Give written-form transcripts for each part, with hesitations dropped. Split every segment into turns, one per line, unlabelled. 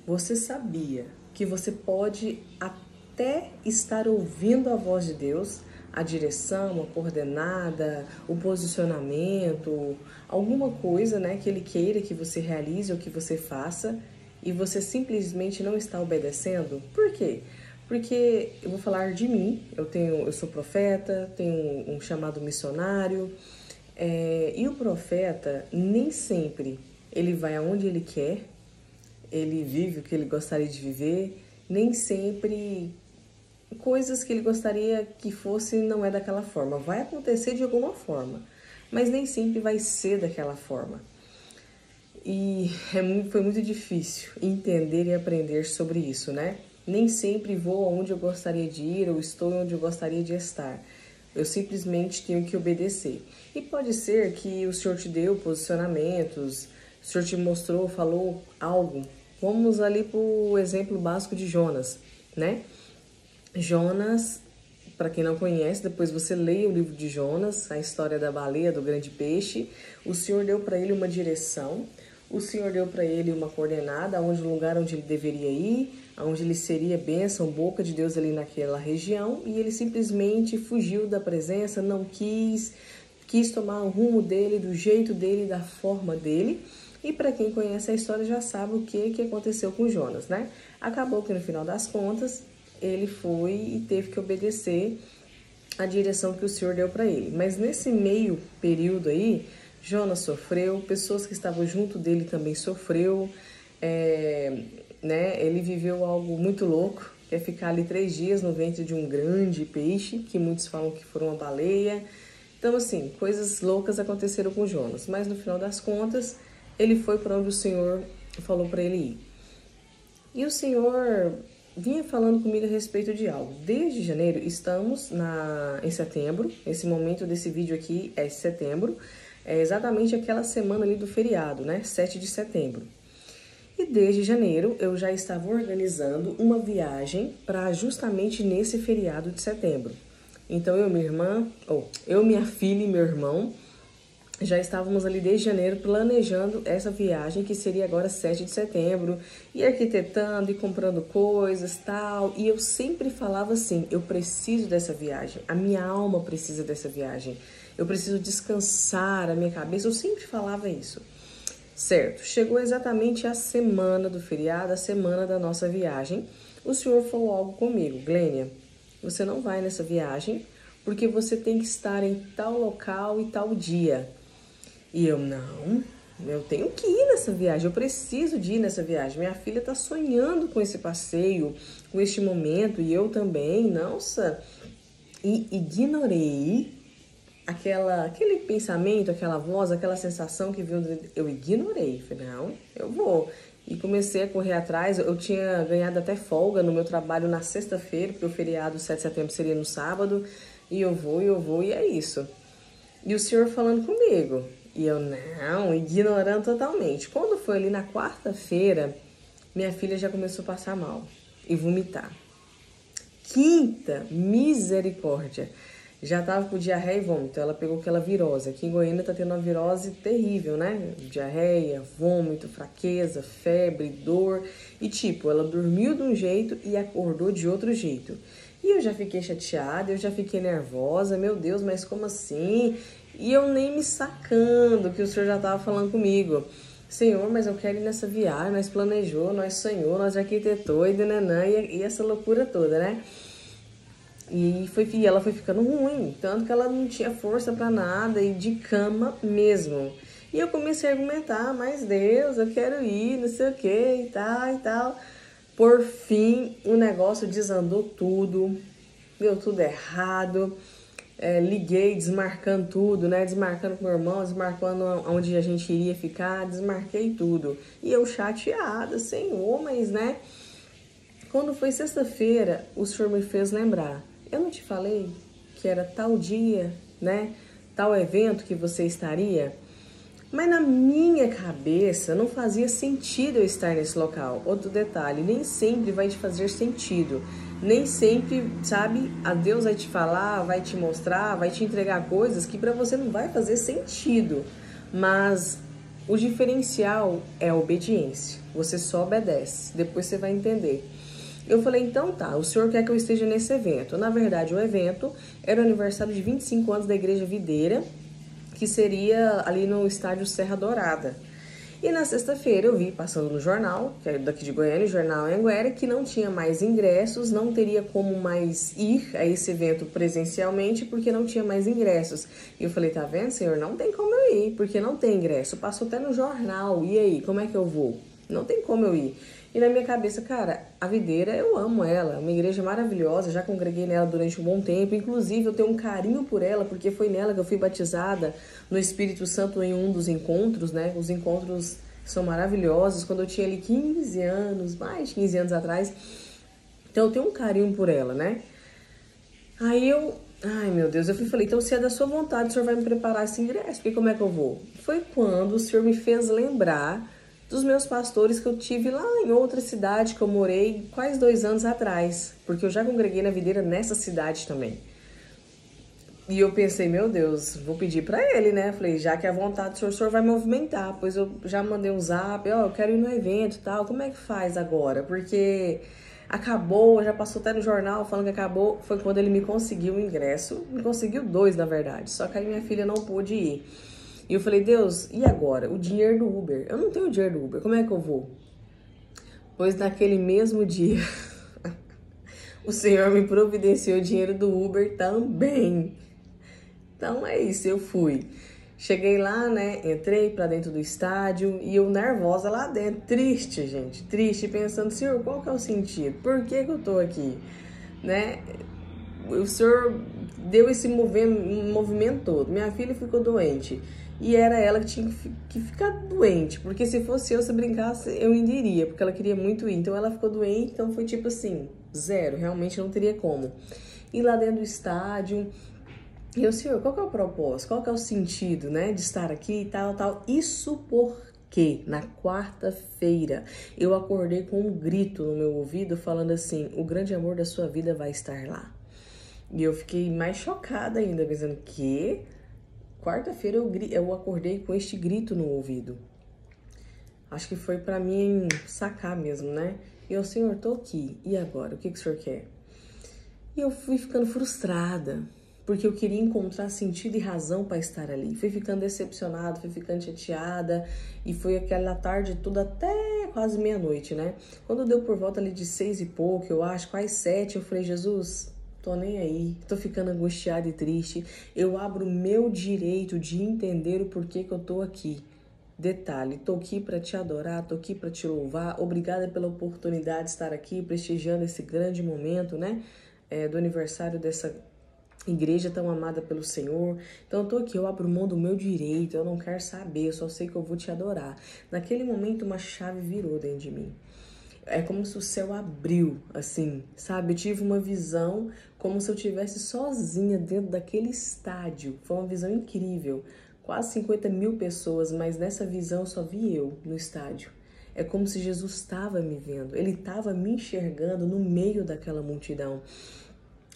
Você sabia que você pode até estar ouvindo a voz de Deus, a direção, a coordenada, o posicionamento, alguma coisa, né, que Ele queira que você realize ou que você faça e você simplesmente não está obedecendo? Por quê? Porque eu vou falar de mim, eu sou profeta, tenho um chamado missionário, e o profeta nem sempre ele vai aonde ele quer, ele vive o que ele gostaria de viver, nem sempre coisas que ele gostaria que fosse não é daquela forma. Vai acontecer de alguma forma, mas nem sempre vai ser daquela forma. E foi muito difícil entender e aprender sobre isso, né? Nem sempre vou aonde eu gostaria de ir ou estou onde eu gostaria de estar. Eu simplesmente tenho que obedecer. E pode ser que o Senhor te deu posicionamentos, o Senhor te mostrou, falou algo. Vamos ali para o exemplo básico de Jonas, né? Jonas, para quem não conhece, depois você leia o livro de Jonas, a história da baleia, do grande peixe. O Senhor deu para ele uma direção, o Senhor deu para ele uma coordenada, onde o lugar onde ele deveria ir, onde ele seria bênção, boca de Deus ali naquela região, e ele simplesmente fugiu da presença, não quis tomar o rumo dele, do jeito dele, da forma dele. E para quem conhece a história já sabe o que aconteceu com Jonas, né? Acabou que no final das contas ele foi e teve que obedecer a direção que o Senhor deu para ele. Mas nesse meio período aí, Jonas sofreu, pessoas que estavam junto dele também sofreu, né? Ele viveu algo muito louco, que é ficar ali 3 dias no ventre de um grande peixe, que muitos falam que foram uma baleia. Então, assim, coisas loucas aconteceram com Jonas. Mas no final das contas, ele foi para onde o Senhor falou para ele ir. E o Senhor vinha falando comigo a respeito de algo. Desde janeiro, estamos em setembro. Esse momento desse vídeo aqui é setembro. É exatamente aquela semana ali do feriado, né? 7 de setembro. E desde janeiro, eu já estava organizando uma viagem para justamente nesse feriado de setembro. Então, minha filha e meu irmão, já estávamos ali desde janeiro planejando essa viagem que seria agora 7 de setembro, e arquitetando e comprando coisas, tal. E eu sempre falava assim, eu preciso dessa viagem, a minha alma precisa dessa viagem, eu preciso descansar a minha cabeça, eu sempre falava isso. Certo, chegou exatamente a semana do feriado, a semana da nossa viagem, o Senhor falou algo comigo: Glênia, você não vai nessa viagem porque você tem que estar em tal local e tal dia. E eu tenho que ir nessa viagem, eu preciso de ir nessa viagem. Minha filha tá sonhando com esse passeio, com este momento, e eu também, nossa. E ignorei aquele pensamento, aquela voz, aquela sensação que veio, eu ignorei. Falei, não, eu vou. E comecei a correr atrás. Eu tinha ganhado até folga no meu trabalho na sexta-feira, porque o feriado 7 de setembro seria no sábado. E eu vou, e é isso. E o Senhor falando comigo. E eu ignorando totalmente. Quando foi ali na quarta-feira, minha filha já começou a passar mal e vomitar. Quinta, misericórdia, já tava com diarreia e vômito. Ela pegou aquela virose. Aqui em Goiânia tá tendo uma virose terrível, né? Diarreia, vômito, fraqueza, febre, dor. E tipo, ela dormiu de um jeito e acordou de outro jeito. E eu já fiquei chateada, eu já fiquei nervosa. Meu Deus, mas como assim? E eu nem me sacando que o Senhor já tava falando comigo. Senhor, mas eu quero ir nessa viagem, nós planejou, nós sonhou, nós arquitetou e essa loucura toda, né? E ela foi ficando ruim, tanto que ela não tinha força pra nada e de cama mesmo. E eu comecei a argumentar, mas Deus, eu quero ir, não sei o que e tal e tal. Por fim, o negócio desandou tudo, deu tudo errado. Liguei desmarcando tudo, né? Desmarcando com o meu irmão, desmarcando onde a gente iria ficar, desmarquei tudo. E eu chateada, Senhor, mas né? Quando foi sexta-feira, o Senhor me fez lembrar. Eu não te falei que era tal dia, né? Tal evento que você estaria? Mas na minha cabeça não fazia sentido eu estar nesse local. Outro detalhe, nem sempre vai te fazer sentido. Nem sempre, sabe, a Deus vai te falar, vai te mostrar, vai te entregar coisas que para você não vai fazer sentido. Mas O diferencial é a obediência. Você só obedece, depois você vai entender. Eu falei, então tá, o senhor quer que eu esteja nesse evento. Na verdade, o evento era o aniversário de 25 anos da Igreja Videira, que seria ali no estádio Serra Dourada. E na sexta-feira eu vi passando no jornal, que é daqui de Goiânia, o Jornal Anhanguera, que não tinha mais ingressos, não teria como mais ir a esse evento presencialmente, porque não tinha mais ingressos. E eu falei, tá vendo, senhor, não tem como eu ir, porque não tem ingresso. Passou até no jornal, e aí, como é que eu vou? Não tem como eu ir. E na minha cabeça, cara, a Videira, eu amo ela, é uma igreja maravilhosa, já congreguei nela durante um bom tempo, inclusive eu tenho um carinho por ela, porque foi nela que eu fui batizada no Espírito Santo em um dos encontros, né? Os encontros são maravilhosos, quando eu tinha ali 15 anos, mais de 15 anos atrás, então eu tenho um carinho por ela, né? Aí ai meu Deus, eu falei, então se é da sua vontade, o senhor vai me preparar esse ingresso, porque como é que eu vou? Foi quando o senhor me fez lembrar dos meus pastores que eu tive lá em outra cidade que eu morei quase 2 anos atrás, porque eu já congreguei na Videira nessa cidade também. E eu pensei, meu Deus, vou pedir pra ele, né? Falei, já que é a vontade do senhor, o senhor vai movimentar. Pois eu já mandei um zap, ó, eu quero ir no evento e tal, como é que faz agora? Porque acabou, já passou até no jornal falando que acabou, foi quando ele me conseguiu o ingresso, me conseguiu 2, na verdade, só que aí minha filha não pôde ir. E eu falei, Deus, e agora? O dinheiro do Uber. Eu não tenho dinheiro do Uber, como é que eu vou? Pois naquele mesmo dia, o Senhor me providenciou o dinheiro do Uber também. Então é isso, eu fui. Cheguei lá, né? Entrei pra dentro do estádio e eu nervosa lá dentro, triste, gente, triste, pensando, Senhor, qual que é o sentido? Por que que eu tô aqui? Né? O Senhor deu esse movimento todo. Minha filha ficou doente. E era ela que tinha que ficar doente. Porque se fosse eu, se brincasse, eu ainda iria. Porque ela queria muito ir. Então ela ficou doente. Então foi tipo assim, zero. Realmente não teria como. E lá dentro do estádio, eu, Senhor, qual que é o propósito? Qual que é o sentido, né? De estar aqui e tal, tal. Isso porque na quarta-feira eu acordei com um grito no meu ouvido falando assim, o grande amor da sua vida vai estar lá. E eu fiquei mais chocada ainda, pensando que quarta-feira eu acordei com este grito no ouvido. Acho que foi pra mim sacar mesmo, né? E eu, Senhor, tô aqui. E agora? O que que o Senhor quer? E eu fui ficando frustrada, porque eu queria encontrar sentido e razão para estar ali. Fui ficando decepcionada, fui ficando chateada, e foi aquela tarde toda até quase meia-noite, né? Quando deu por volta ali de 6 e pouco, eu acho, quase 7, eu falei, Jesus, tô nem aí, tô ficando angustiada e triste. Eu abro o meu direito de entender o porquê que eu tô aqui. Detalhe, tô aqui para te adorar, tô aqui para te louvar. Obrigada pela oportunidade de estar aqui prestigiando esse grande momento, né? Do aniversário dessa igreja tão amada pelo Senhor. Então eu tô aqui, eu abro mão do meu direito, eu não quero saber, eu só sei que eu vou te adorar. Naquele momento uma chave virou dentro de mim. É como se o céu abriu, assim, sabe? Eu tive uma visão como se eu estivesse sozinha dentro daquele estádio. Foi uma visão incrível. Quase 50 mil pessoas, mas nessa visão só vi eu no estádio. É como se Jesus estava me vendo, ele estava me enxergando no meio daquela multidão.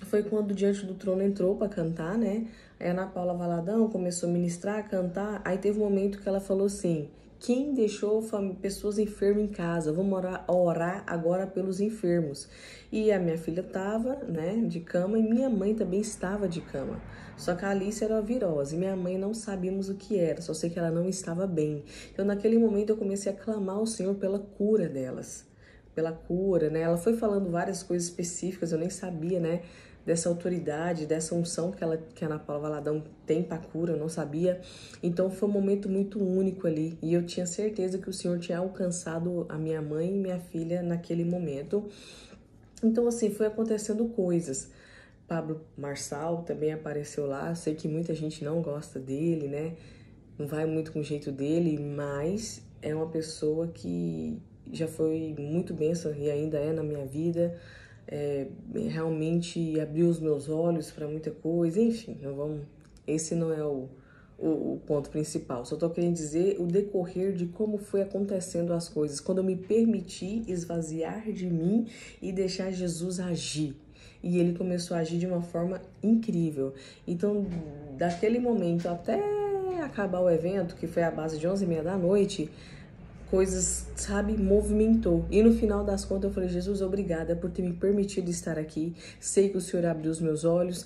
Foi quando Diante do Trono entrou para cantar, né? Aí a Ana Paula Valadão começou a ministrar, a cantar. Aí teve um momento que ela falou assim, quem deixou pessoas enfermas em casa? Vamos orar agora pelos enfermos. E a minha filha estava, né, de cama e minha mãe também estava de cama. Só que a Alice era uma virose. Minha mãe não sabíamos o que era, só sei que ela não estava bem. Então naquele momento eu comecei a clamar ao Senhor pela cura delas. Pela cura, né? Ela foi falando várias coisas específicas, eu nem sabia, né? Dessa autoridade, dessa unção que a Ana Paula Valadão tem para cura, eu não sabia. Então foi um momento muito único ali. E eu tinha certeza que o Senhor tinha alcançado a minha mãe e minha filha naquele momento. Então, assim, foi acontecendo coisas. Pablo Marçal também apareceu lá. Sei que muita gente não gosta dele, né? Não vai muito com o jeito dele, mas é uma pessoa que já foi muito bênção e ainda é na minha vida. Realmente abriu os meus olhos para muita coisa, enfim, esse não é o ponto principal, só tô querendo dizer o decorrer de como foi acontecendo as coisas, quando eu me permiti esvaziar de mim e deixar Jesus agir. E ele começou a agir de uma forma incrível. Então, daquele momento até acabar o evento, que foi a base de 11h30 da noite, coisas, sabe, movimentou. E no final das contas eu falei, Jesus, obrigada por ter me permitido estar aqui. Sei que o Senhor abriu os meus olhos.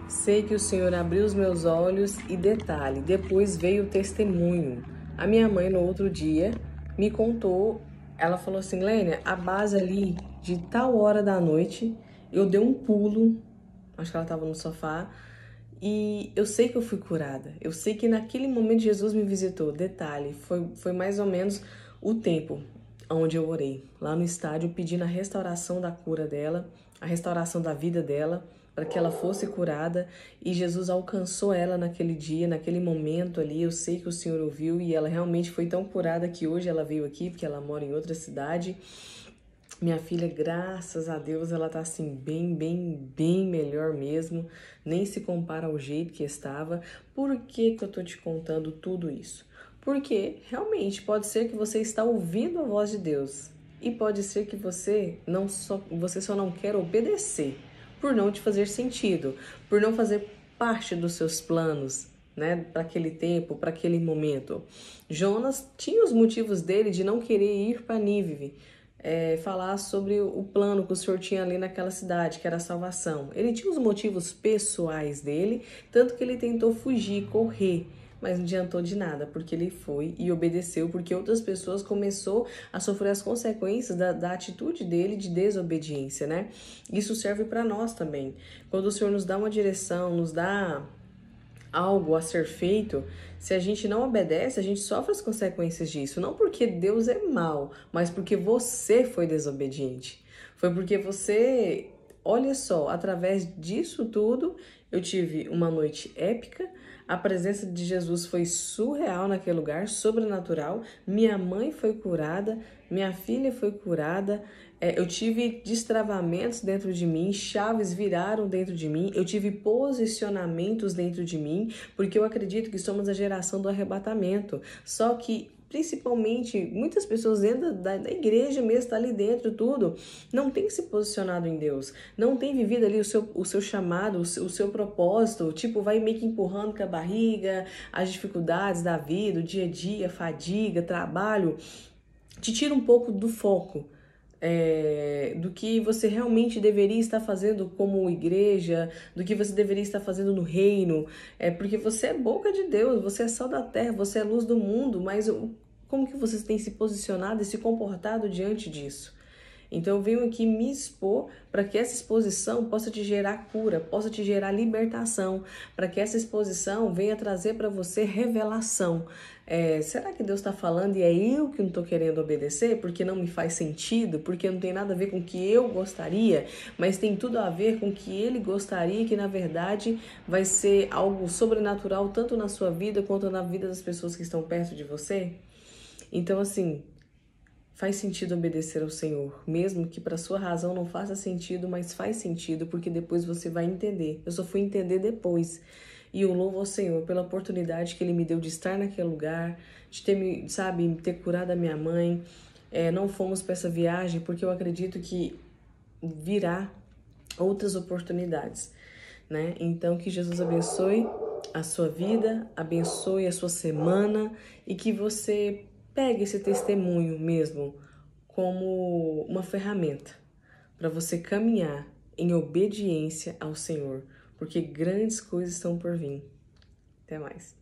Sei que o Senhor abriu os meus olhos e detalhe, depois veio o testemunho. A minha mãe no outro dia me contou, ela falou assim, Lênia, a base ali de tal hora da noite, eu dei um pulo, acho que ela estava no sofá, e eu sei que eu fui curada. Eu sei que naquele momento Jesus me visitou. Detalhe, foi mais ou menos o tempo onde eu orei, lá no estádio, pedindo a restauração da cura dela, a restauração da vida dela, para que ela fosse curada, e Jesus alcançou ela naquele dia, naquele momento ali. Eu sei que o Senhor ouviu e ela realmente foi tão curada que hoje ela veio aqui, porque ela mora em outra cidade. Minha filha, graças a Deus, ela tá assim bem melhor mesmo, nem se compara ao jeito que estava. Por que que eu tô te contando tudo isso? Porque realmente pode ser que você está ouvindo a voz de Deus e pode ser que você só não quer obedecer por não te fazer sentido, por não fazer parte dos seus planos, né, para aquele tempo, para aquele momento. Jonas tinha os motivos dele de não querer ir para Nínive, falar sobre o plano que o Senhor tinha ali naquela cidade, que era a salvação. Ele tinha os motivos pessoais dele, tanto que ele tentou fugir, correr, mas não adiantou de nada, porque ele foi e obedeceu, porque outras pessoas começou a sofrer as consequências da atitude dele de desobediência, né? Isso serve para nós também. Quando o Senhor nos dá uma direção, nos dá algo a ser feito, se a gente não obedece, a gente sofre as consequências disso. Não porque Deus é mau, mas porque você foi desobediente. Foi porque você, olha só, através disso tudo, eu tive uma noite épica. A presença de Jesus foi surreal naquele lugar, sobrenatural. Minha mãe foi curada, minha filha foi curada. Eu tive destravamentos dentro de mim, chaves viraram dentro de mim, eu tive posicionamentos dentro de mim, porque eu acredito que somos a geração do arrebatamento. Só que, principalmente, muitas pessoas dentro da igreja mesmo, está ali dentro tudo, não tem se posicionado em Deus, não tem vivido ali o seu chamado, o seu propósito, tipo, vai meio que empurrando com a barriga, as dificuldades da vida, o dia a dia, fadiga, trabalho, te tira um pouco do foco. Do que você realmente deveria estar fazendo como igreja, do que você deveria estar fazendo no reino, porque você é boca de Deus, você é sal da terra, você é luz do mundo, mas como que você tem se posicionado e se comportado diante disso? Então eu venho aqui me expor para que essa exposição possa te gerar cura, possa te gerar libertação, para que essa exposição venha trazer para você revelação. Será que Deus está falando e é eu que não estou querendo obedecer porque não me faz sentido, porque não tem nada a ver com o que eu gostaria, mas tem tudo a ver com o que Ele gostaria, que na verdade vai ser algo sobrenatural tanto na sua vida quanto na vida das pessoas que estão perto de você? Então assim, faz sentido obedecer ao Senhor, mesmo que para sua razão não faça sentido, mas faz sentido, porque depois você vai entender. Eu só fui entender depois. E eu louvo ao Senhor pela oportunidade que Ele me deu de estar naquele lugar, de ter curado a minha mãe. Não fomos para essa viagem porque eu acredito que virá outras oportunidades, né? Então, que Jesus abençoe a sua vida, abençoe a sua semana e que você pegue esse testemunho mesmo como uma ferramenta para você caminhar em obediência ao Senhor, porque grandes coisas estão por vir. Até mais.